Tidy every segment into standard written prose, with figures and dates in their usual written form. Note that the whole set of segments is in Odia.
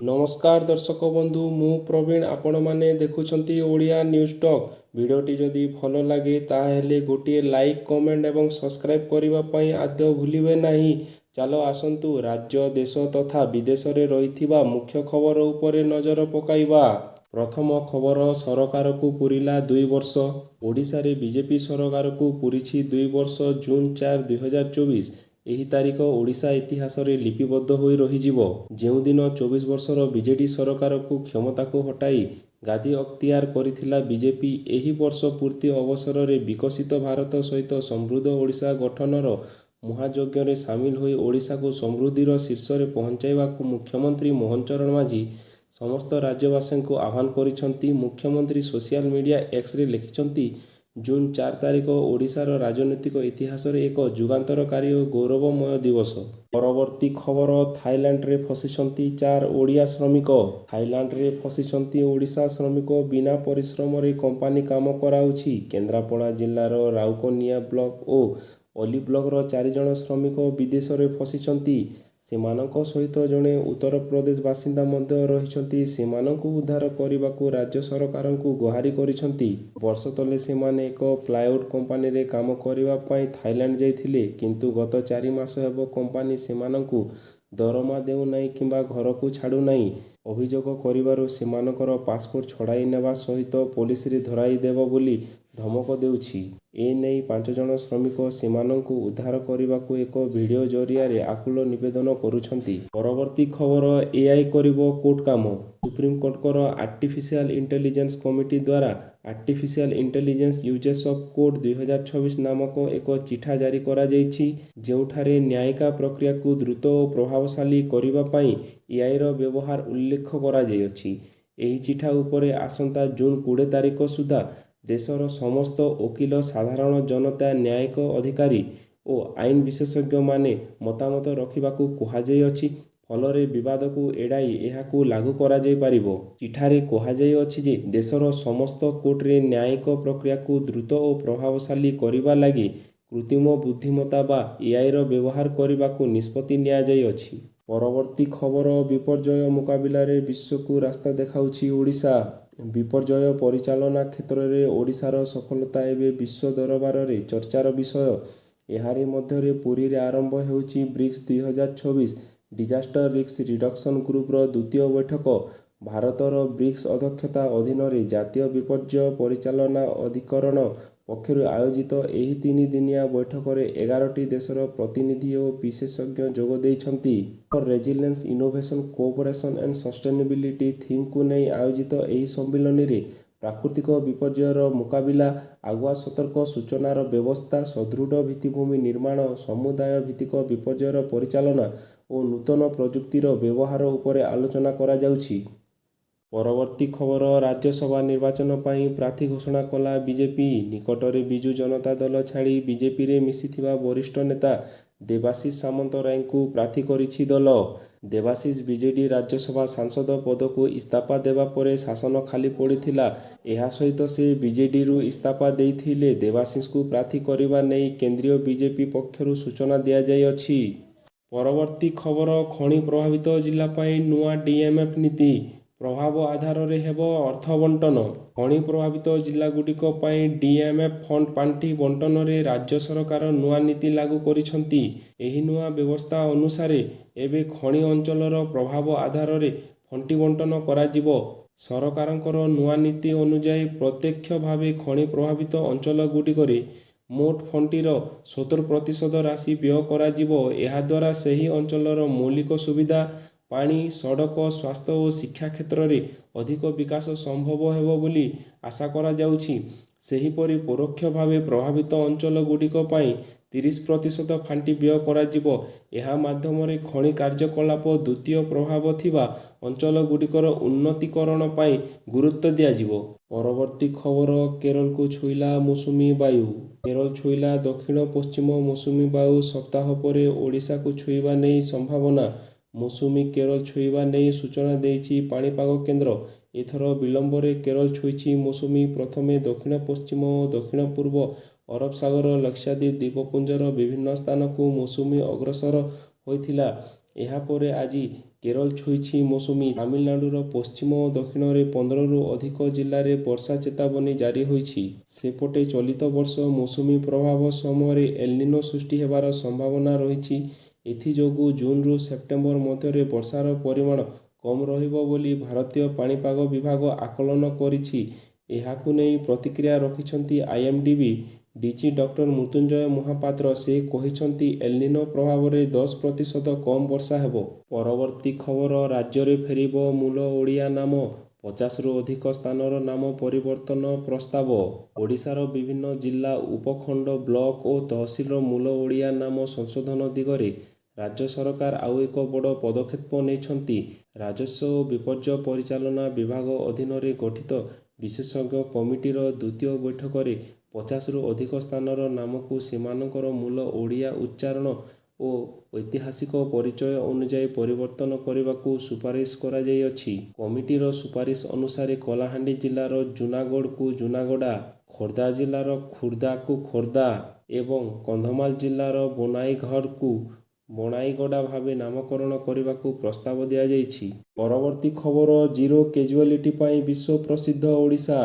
नमस्कार दर्शक बंधु मु प्रवीण आपण माने देखुछंती ओडिया न्यूज टॉक। वीडियोटी जदि भल लगे ताहेले गोटे लाइक कमेंट एवं सब्सक्राइब करने पई आद्य भूलिबे नहीं। चलो आसंतु राज्य देश तथा विदेश रे रहिथिबा मुख्य खबर उपरे नजर पकाइबा। प्रथम खबर सरकार को पूरिला 2 वर्ष। ओडिशा रे बीजेपी सरकार को पूरिछि 2 वर्ष। जून 4 2024 ଏହି ତାରିଖ ଓଡ଼ିଶା ଇତିହାସରେ ଲିପିବଦ୍ଧ ହୋଇ ରହିଯିବ। ଯେଉଁଦିନ 24 ବର୍ଷର ବିଜେଡି ସରକାରକୁ କ୍ଷମତାକୁ ହଟାଇ ଗାଦି ଅକ୍ତିଆର କରିଥିଲା ବିଜେପି, ଏହି ବର୍ଷ ପୂର୍ତ୍ତି ଅବସରରେ ବିକଶିତ ଭାରତ ସହିତ ସମୃଦ୍ଧ ଓଡ଼ିଶା ଗଠନର ମହାଯଜ୍ଞରେ ସାମିଲ ହୋଇ ଓଡ଼ିଶାକୁ ସମୃଦ୍ଧିର ଶୀର୍ଷରେ ପହଞ୍ଚାଇବାକୁ ମୁଖ୍ୟମନ୍ତ୍ରୀ ମୋହନ ଚରଣ ମାଝୀ ସମସ୍ତ ରାଜ୍ୟବାସୀଙ୍କୁ ଆହ୍ୱାନ କରିଛନ୍ତି। ମୁଖ୍ୟମନ୍ତ୍ରୀ ସୋସିଆଲ ମିଡ଼ିଆ ଏକ୍ସରେ ଲେଖିଛନ୍ତି, ଜୁନ 4 ତାରିଖ ଓଡ଼ିଶାର ରାଜନୈତିକ ଇତିହାସରେ ଏକ ଯୁଗାନ୍ତରକାରୀ ଓ ଗୌରବମୟ ଦିବସ। ପରବର୍ତ୍ତୀ ଖବର ଥାଇଲାଣ୍ଡରେ ଫସିଛନ୍ତି 4 ଓଡ଼ିଆ ଶ୍ରମିକ। ଥାଇଲାଣ୍ଡରେ ଫସିଛନ୍ତି ଓଡ଼ିଶା ଶ୍ରମିକ। ବିନା ପରିଶ୍ରମରେ କମ୍ପାନୀ କାମ କରାଉଛି। କେନ୍ଦ୍ରାପଡ଼ା ଜିଲ୍ଲାର ରାଉରକେଲା ବ୍ଲକ ଓ ଅଲି ବ୍ଲକର 4 ଜଣ ଶ୍ରମିକ ବିଦେଶରେ ଫସିଛନ୍ତି। ସେମାନଙ୍କ ସହିତ ଜଣେ ଉତ୍ତରପ୍ରଦେଶ ବାସିନ୍ଦା ମଧ୍ୟ ରହିଛନ୍ତି। ସେମାନଙ୍କୁ ଉଦ୍ଧାର କରିବାକୁ ରାଜ୍ୟ ସରକାରଙ୍କୁ ଗୁହାରି କରିଛନ୍ତି। ବର୍ଷ ତଳେ ସେମାନେ ଏକ ପ୍ଲାଏଉଡ୍ କମ୍ପାନୀରେ କାମ କରିବା ପାଇଁ ଥାଇଲାଣ୍ଡ ଯାଇଥିଲେ, କିନ୍ତୁ ଗତ 4 ମାସ ହେବ କମ୍ପାନୀ ସେମାନଙ୍କୁ ଦରମା ଦେଉନାହିଁ କିମ୍ବା ଘରକୁ ଛାଡୁନାହିଁ। ଅଭିଯୋଗ କରିବାରୁ ସେମାନଙ୍କର ପାସପୋର୍ଟ ଛଡ଼ାଇ ନେବା ସହିତ ପୋଲିସରେ ଧରାଇ ଦେବ ବୋଲି ଧମକ ଦେଉଛି। ଏନେଇ 5 ଜଣ ଶ୍ରମିକ ସେମାନଙ୍କୁ ଉଦ୍ଧାର କରିବାକୁ ଏକ ଭିଡିଓ ଜରିଆରେ ଆକୁଳ ନିବେଦନ କରୁଛନ୍ତି। ପରବର୍ତ୍ତୀ ଖବର ଏଆଇ କରିବ କୋର୍ଟ କାମ। ସୁପ୍ରିମକୋର୍ଟଙ୍କର ଆର୍ଟିଫିସିଆଲ ଇଣ୍ଟେଲିଜେନ୍ସ କମିଟି ଦ୍ୱାରା artificial intelligence uses of court 2026 ନାମକ ଏକ ଚିଠା ଜାରି କରାଯାଇଛି, ଯେଉଁଠାରେ ନ୍ୟାୟିକ ପ୍ରକ୍ରିୟାକୁ ଦ୍ରୁତ ଓ ପ୍ରଭାବଶାଳୀ କରିବା ପାଇଁ ଏଆଇର ବ୍ୟବହାର ଉଲ୍ଲେଖ କରାଯାଇଅଛି। ଏହି ଚିଠା ଉପରେ ଆସନ୍ତା ଜୁନ 20 ତାରିଖ ସୁଦ୍ଧା ଦେଶର ସମସ୍ତ ଓକିଲ, ସାଧାରଣ ଜନତା, ନ୍ୟାୟିକ ଅଧିକାରୀ ଓ ଆଇନ ବିଶେଷଜ୍ଞମାନେ ମତାମତ ରଖିବାକୁ କୁହାଯାଇଅଛି। ଫଳରେ ବିବାଦକୁ ଏଡ଼ାଇ ଏହାକୁ ଲାଗୁ କରାଯାଇପାରିବ। ଚିଠାରେ କୁହାଯାଇଅଛି ଯେ ଦେଶର ସମସ୍ତ କୋର୍ଟରେ ନ୍ୟାୟିକ ପ୍ରକ୍ରିୟାକୁ ଦ୍ରୁତ ଓ ପ୍ରଭାବଶାଳୀ କରିବା ଲାଗି କୃତ୍ରିମ ବୁଦ୍ଧିମତ୍ତା ବା ଏଆଇର ବ୍ୟବହାର କରିବାକୁ ନିଷ୍ପତ୍ତି ନିଆଯାଇଅଛି। ପରବର୍ତ୍ତୀ ଖବର ବିପର୍ଯ୍ୟୟ ମୁକାବିଲାରେ ବିଶ୍ୱକୁ ରାସ୍ତା ଦେଖାଉଛି ଓଡ଼ିଶା। ବିପର୍ଯ୍ୟୟ ପରିଚାଳନା କ୍ଷେତ୍ରରେ ଓଡ଼ିଶାର ସଫଳତା ଏବେ ବିଶ୍ୱ ଦରବାରରେ ଚର୍ଚ୍ଚାର ବିଷୟ। ଏହାରି ମଧ୍ୟରେ ପୁରୀରେ ଆରମ୍ଭ ହେଉଛି ବ୍ରିକ୍ସ 2026 ଡିଜାଷ୍ଟର ରିସ୍କ ରିଡକ୍ସନ ଗ୍ରୁପର ଦ୍ୱିତୀୟ ବୈଠକ। ଭାରତର ବ୍ରିକ୍ସ ଅଧ୍ୟକ୍ଷତା ଅଧୀନରେ ଜାତୀୟ ବିପର୍ଯ୍ୟୟ ପରିଚାଳନା ଅଧିକରଣ ପକ୍ଷରୁ ଆୟୋଜିତ ଏହି 3 ଦିନିଆ ବୈଠକରେ 11ଟି ଦେଶର ପ୍ରତିନିଧି ଓ ବିଶେଷଜ୍ଞ ଯୋଗ ଦେଇଛନ୍ତି। ଫର resilience, innovation, cooperation and sustainability ଥିମ୍କୁ ନେଇ ଆୟୋଜିତ ଏହି ସମ୍ମିଳନୀରେ ପ୍ରାକୃତିକ ବିପର୍ଯ୍ୟୟର ମୁକାବିଲା, ଆଗୁଆ ସତର୍କ ସୂଚନାର ବ୍ୟବସ୍ଥା, ସୁଦୃଢ଼ ଭିତ୍ତିଭୂମି ନିର୍ମାଣ, ସମୁଦାୟ ଭିତ୍ତିକ ବିପର୍ଯ୍ୟୟର ପରିଚାଳନା ଓ ନୂତନ ପ୍ରଯୁକ୍ତିର ବ୍ୟବହାର ଉପରେ ଆଲୋଚନା କରାଯାଉଛି। ପରବର୍ତ୍ତୀ ଖବର ରାଜ୍ୟସଭା ନିର୍ବାଚନ ପାଇଁ ପ୍ରାର୍ଥୀ ଘୋଷଣା କଲା ବିଜେପି। ନିକଟରେ ବିଜୁ ଜନତା ଦଳ ଛାଡ଼ି ବିଜେପିରେ ମିଶିଥିବା ବରିଷ୍ଠ ନେତା ଦେବାଶିଷ ସାମନ୍ତରାୟଙ୍କୁ ପ୍ରାର୍ଥୀ କରିଛି ଦଳ। ଦେବାଶିଷ ବିଜେଡି ରାଜ୍ୟସଭା ସାଂସଦ ପଦକୁ ଇସ୍ତଫା ଦେବା ପରେ ଶାସନ ଖାଲି ପଡ଼ିଥିଲା। ଏହା ସହିତ ସେ ବିଜେଡିରୁ ଇସ୍ତଫା ଦେଇଥିଲେ। ଦେବାଶିଷଙ୍କୁ ପ୍ରାର୍ଥୀ କରିବା ନେଇ କେନ୍ଦ୍ରୀୟ ବିଜେପି ପକ୍ଷରୁ ସୂଚନା ଦିଆଯାଇଅଛି। ପରବର୍ତ୍ତୀ ଖବର ଖଣି ପ୍ରଭାବିତ ଜିଲ୍ଲା ପାଇଁ ନୂଆ ଡିଏମ୍ଏଫ୍ ନୀତି। ପ୍ରଭାବ ଆଧାରରେ ହେବ ଅର୍ଥ ବଣ୍ଟନ। ଖଣି ପ୍ରଭାବିତ ଜିଲ୍ଲାଗୁଡ଼ିକ ପାଇଁ ଡିଏମ୍ଏଫ୍ ଫଣ୍ଡ ପାଣ୍ଠି ବଣ୍ଟନରେ ରାଜ୍ୟ ସରକାର ନୂଆ ନୀତି ଲାଗୁ କରିଛନ୍ତି। ଏହି ନୂଆ ବ୍ୟବସ୍ଥା ଅନୁସାରେ ଏବେ ଖଣି ଅଞ୍ଚଳର ପ୍ରଭାବ ଆଧାରରେ ଫଣ୍ଡି ବଣ୍ଟନ କରାଯିବ। ସରକାରଙ୍କର ନୂଆ ନୀତି ଅନୁଯାୟୀ ପ୍ରତ୍ୟକ୍ଷ ଭାବେ ଖଣି ପ୍ରଭାବିତ ଅଞ୍ଚଳଗୁଡ଼ିକରେ ମୋଟ ଫଣ୍ଡିର 70% ରାଶି ବ୍ୟୟ କରାଯିବ। ଏହାଦ୍ୱାରା ସେହି ଅଞ୍ଚଳର ମୌଳିକ ସୁବିଧା, ପାଣି, ସଡ଼କ, ସ୍ୱାସ୍ଥ୍ୟ ଓ ଶିକ୍ଷା କ୍ଷେତ୍ରରେ ଅଧିକ ବିକାଶ ସମ୍ଭବ ହେବ ବୋଲି ଆଶା କରାଯାଉଛି। ସେହିପରି ପରୋକ୍ଷ ଭାବେ ପ୍ରଭାବିତ ଅଞ୍ଚଳଗୁଡ଼ିକ ପାଇଁ 30% ପାଣ୍ଠି ବ୍ୟୟ କରାଯିବ। ଏହା ମାଧ୍ୟମରେ ଖଣି କାର୍ଯ୍ୟକଳାପ ଦ୍ୱିତୀୟ ପ୍ରଭାବ ଥିବା ଅଞ୍ଚଳଗୁଡ଼ିକର ଉନ୍ନତିକରଣ ପାଇଁ ଗୁରୁତ୍ୱ ଦିଆଯିବ। ପରବର୍ତ୍ତୀ ଖବର କେରଳକୁ ଛୁଇଁଲା ମୌସୁମୀ ବାୟୁ। କେରଳ ଛୁଇଁଲା ଦକ୍ଷିଣ ପଶ୍ଚିମ ମୌସୁମୀ ବାୟୁ। ସପ୍ତାହ ପରେ ଓଡ଼ିଶାକୁ ଛୁଇଁବା ନେଇ ସମ୍ଭାବନା। ମୌସୁମୀ କେରଳ ଛୁଇଁବା ନେଇ ସୂଚନା ଦେଇଛି ପାଣିପାଗ କେନ୍ଦ୍ର। ଏଥର ବିଳମ୍ବରେ କେରଳ ଛୁଇଁଛି ମୌସୁମୀ। ପ୍ରଥମେ ଦକ୍ଷିଣ ପଶ୍ଚିମ ଓ ଦକ୍ଷିଣ ପୂର୍ବ ଅରବ ସାଗର, ଲକ୍ଷାଦ୍ୱୀପ ଦ୍ୱୀପପୁଞ୍ଜର ବିଭିନ୍ନ ସ୍ଥାନକୁ ମୌସୁମୀ ଅଗ୍ରସର ହୋଇଥିଲା। ଏହାପରେ ଆଜି କେରଳ ଛୁଇଁଛି ମୌସୁମୀ। ତାମିଲନାଡୁର ପଶ୍ଚିମ ଓ ଦକ୍ଷିଣରେ 15ରୁ ଅଧିକ ଜିଲ୍ଲାରେ ବର୍ଷା ଚେତାବନୀ ଜାରି ହୋଇଛି। ସେପଟେ ଚଳିତ ବର୍ଷ ମୌସୁମୀ ପ୍ରଭାବ ସମୟରେ ଏଲ୍‌ନିନୋ ସୃଷ୍ଟି ହେବାର ସମ୍ଭାବନା ରହିଛି। ଏଥିଯୋଗୁଁ ଜୁନ୍‌ରୁ ସେପ୍ଟେମ୍ବର ମଧ୍ୟରେ ବର୍ଷାର ପରିମାଣ କମ୍ ରହିବ ବୋଲି ଭାରତୀୟ ପାଣିପାଗ ବିଭାଗ ଆକଳନ କରିଛି। ଏହାକୁ ନେଇ ପ୍ରତିକ୍ରିୟା ରଖିଛନ୍ତି IMD DG doctor Mrityunjay Mohapatra. ସେ କହିଛନ୍ତି, ଏଲ୍‌ନିନୋ ପ୍ରଭାବରେ 10% କମ୍ ବର୍ଷା ହେବ। ପରବର୍ତ୍ତୀ ଖବର ରାଜ୍ୟରେ ଫେରିବ ମୂଳ ଓଡ଼ିଆ ନାମ, 50ରୁ ଅଧିକ ସ୍ଥାନର ନାମ ପରିବର୍ତ୍ତନ ପ୍ରସ୍ତାବ। ଓଡ଼ିଶାର ବିଭିନ୍ନ ଜିଲ୍ଲା, ଉପଖଣ୍ଡ, ବ୍ଲକ ଓ ତହସିଲର ମୂଳ ଓଡ଼ିଆ ନାମ ସଂଶୋଧନ ଦିଗରେ ରାଜ୍ୟ ସରକାର ଆଉ ଏକ ବଡ଼ ପଦକ୍ଷେପ ନେଇଛନ୍ତି। ରାଜସ୍ୱ ଓ ବିପର୍ଯ୍ୟୟ ପରିଚାଳନା ବିଭାଗ ଅଧୀନରେ ଗଠିତ ବିଶେଷଜ୍ଞ କମିଟିର ଦ୍ୱିତୀୟ ବୈଠକରେ 50ରୁ ଅଧିକ ସ୍ଥାନର ନାମକୁ ସେମାନଙ୍କର ମୂଳ ଓଡ଼ିଆ ଉଚ୍ଚାରଣ ଓ ଐତିହାସିକ ପରିଚୟ ଅନୁଯାୟୀ ପରିବର୍ତ୍ତନ କରିବାକୁ ସୁପାରିଶ କରାଯାଇଅଛି। କମିଟିର ସୁପାରିଶ ଅନୁସାରେ କଳାହାଣ୍ଡି ଜିଲ୍ଲାର ଜୁନାଗଡ଼କୁ ଜୁନାଗଡ଼ା, ଖୋର୍ଦ୍ଧା ଜିଲ୍ଲାର ଖୁର୍ଦ୍ଦାକୁ ଖୋର୍ଦ୍ଦା ଏବଂ କନ୍ଧମାଳ ଜିଲ୍ଲାର ବନାଇଘାଟକୁ ବଣାଇଗଡ଼ା ଭାବେ ନାମକରଣ କରିବାକୁ ପ୍ରସ୍ତାବ ଦିଆଯାଇଛି। ପରବର୍ତ୍ତୀ ଖବର ଜିରୋ କ୍ୟାଜୁଆଲିଟି ପାଇଁ ବିଶ୍ୱ ପ୍ରସିଦ୍ଧ ଓଡ଼ିଶା।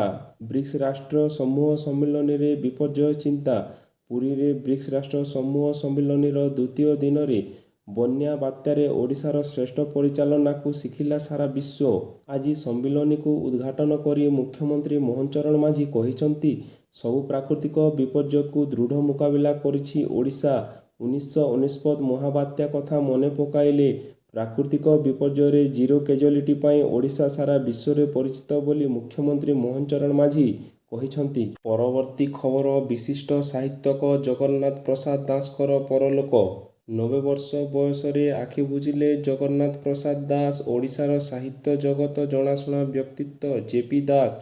ବ୍ରିକ୍ସ ରାଷ୍ଟ୍ର ସମୂହ ସମ୍ମିଳନୀରେ ବିପର୍ଯ୍ୟୟ ଚିନ୍ତା। ପୁରୀରେ ବ୍ରିକ୍ସ ରାଷ୍ଟ୍ର ସମୂହ ସମ୍ମିଳନୀର ଦ୍ୱିତୀୟ ଦିନରେ ବନ୍ୟା ବାତ୍ୟାରେ ଓଡ଼ିଶାର ଶ୍ରେଷ୍ଠ ପରିଚାଳନାକୁ ଶିଖିଲା ସାରା ବିଶ୍ୱ। ଆଜି ସମ୍ମିଳନୀକୁ ଉଦ୍ଘାଟନ କରି ମୁଖ୍ୟମନ୍ତ୍ରୀ ମୋହନ ଚରଣ ମାଝୀ କହିଛନ୍ତି, ସବୁ ପ୍ରାକୃତିକ ବିପର୍ଯ୍ୟୟକୁ ଦୃଢ଼ ମୁକାବିଲା କରିଛି ଓଡ଼ିଶା। 1999 ମହାବାତ୍ୟା କଥା ମନେ ପକାଇଲେ ପ୍ରାକୃତିକ ବିପର୍ଯ୍ୟୟରେ ଜିରୋ କ୍ୟାଜୁଆଲିଟି ପାଇଁ ଓଡ଼ିଶା ସାରା ବିଶ୍ୱରେ ପରିଚିତ ବୋଲି ମୁଖ୍ୟମନ୍ତ୍ରୀ ମୋହନ ଚରଣ ମାଝୀ କହିଛନ୍ତି। ପରବର୍ତ୍ତୀ ଖବର ବିଶିଷ୍ଟ ସାହିତ୍ୟିକ ଜଗନ୍ନାଥ ପ୍ରସାଦ ଦାସଙ୍କର ପରଲୋକ। 90 ବର୍ଷ ବୟସରେ ଆଖି ବୁଜିଲେ ଜଗନ୍ନାଥ ପ୍ରସାଦ ଦାସ। ଓଡ଼ିଶାର ସାହିତ୍ୟ ଜଗତ ଜଣାଶୁଣା ବ୍ୟକ୍ତିତ୍ୱ ଜେପି ଦାସ।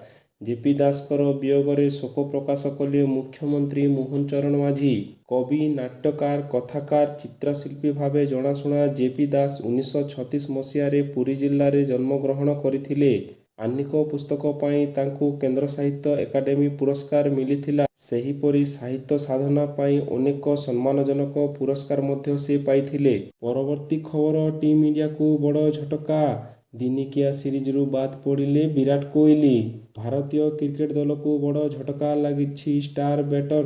ଜେପି ଦାସଙ୍କର ବିୟୋଗରେ ଶୋକ ପ୍ରକାଶ କଲେ ମୁଖ୍ୟମନ୍ତ୍ରୀ ମୋହନ ଚରଣ ମାଝୀ। କବି, ନାଟ୍ୟକାର, କଥାକାର, ଚିତ୍ରଶିଳ୍ପୀ ଭାବେ ଜଣାଶୁଣା ଜେପି ଦାସ 1936 ମସିହାରେ ପୁରୀ ଜିଲ୍ଲାରେ ଜନ୍ମଗ୍ରହଣ କରିଥିଲେ। ଆହ୍ନିକ ପୁସ୍ତକ ପାଇଁ ତାଙ୍କୁ କେନ୍ଦ୍ର ସାହିତ୍ୟ ଏକାଡେମୀ ପୁରସ୍କାର ମିଳିଥିଲା। ସେହିପରି ସାହିତ୍ୟ ସାଧନା ପାଇଁ ଅନେକ ସମ୍ମାନଜନକ ପୁରସ୍କାର ମଧ୍ୟ ସେ ପାଇଥିଲେ। ପରବର୍ତ୍ତୀ ଖବର ଟିମ୍ ଇଣ୍ଡିଆକୁ ବଡ଼ ଝଟକା। ଦିନିକିଆ ସିରିଜରୁ ବାଦ୍ ପଡ଼ିଲେ ବିରାଟ କୋହଲି। ଭାରତୀୟ କ୍ରିକେଟ ଦଳକୁ ବଡ଼ ଝଟକା ଲାଗିଛି। ଷ୍ଟାର ବ୍ୟାଟର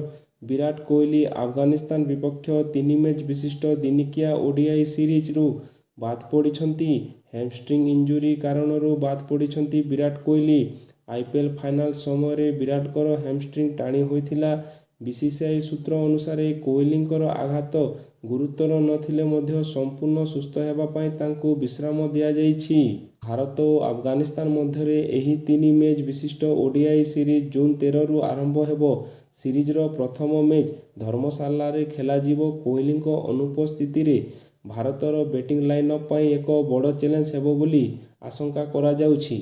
ବିରାଟ କୋହଲି ଆଫଗାନିସ୍ତାନ ବିପକ୍ଷ 3 ମ୍ୟାଚ୍ ବିଶିଷ୍ଟ ଦିନିକିଆ ଓଡିଆଇ ସିରିଜରୁ ବାଦ୍ ପଡ଼ିଛନ୍ତି। ହ୍ୟାମଷ୍ଟ୍ରିଂ ଇଞ୍ଜୁରି କାରଣରୁ ବାଦ୍ ପଡ଼ିଛନ୍ତି ବିରାଟ କୋହଲି। ଆଇପିଏଲ୍ ଫାଇନାଲ ସମୟରେ ବିରାଟଙ୍କର ହ୍ୟାମଷ୍ଟ୍ରିଂ ଟାଣି ହୋଇଥିଲା। ବିସିସିଆଇ ସୂତ୍ର ଅନୁସାରେ କୋହଲିଙ୍କର ଆଘାତ ଗୁରୁତର ନଥିଲେ ମଧ୍ୟ ସମ୍ପୂର୍ଣ୍ଣ ସୁସ୍ଥ ହେବା ପାଇଁ ତାଙ୍କୁ ବିଶ୍ରାମ ଦିଆଯାଇଛି। ଭାରତ ଓ ଆଫଗାନିସ୍ତାନ ମଧ୍ୟରେ ଏହି 3 ମ୍ୟାଚ୍ ବିଶିଷ୍ଟ ଓଡିଆଇ ସିରିଜ ଜୁନ୍ 13ରୁ ଆରମ୍ଭ ହେବ। ସିରିଜର ପ୍ରଥମ ମ୍ୟାଚ୍ ଧର୍ମଶାଳାରେ ଖେଳାଯିବ। କୋହଲିଙ୍କ ଅନୁପସ୍ଥିତିରେ ଭାରତର ବ୍ୟାଟିଂ ଲାଇନ୍ଅପ୍ ପାଇଁ ଏକ ବଡ଼ ଚ୍ୟାଲେଞ୍ଜ ହେବ ବୋଲି ଆଶଙ୍କା କରାଯାଉଛି।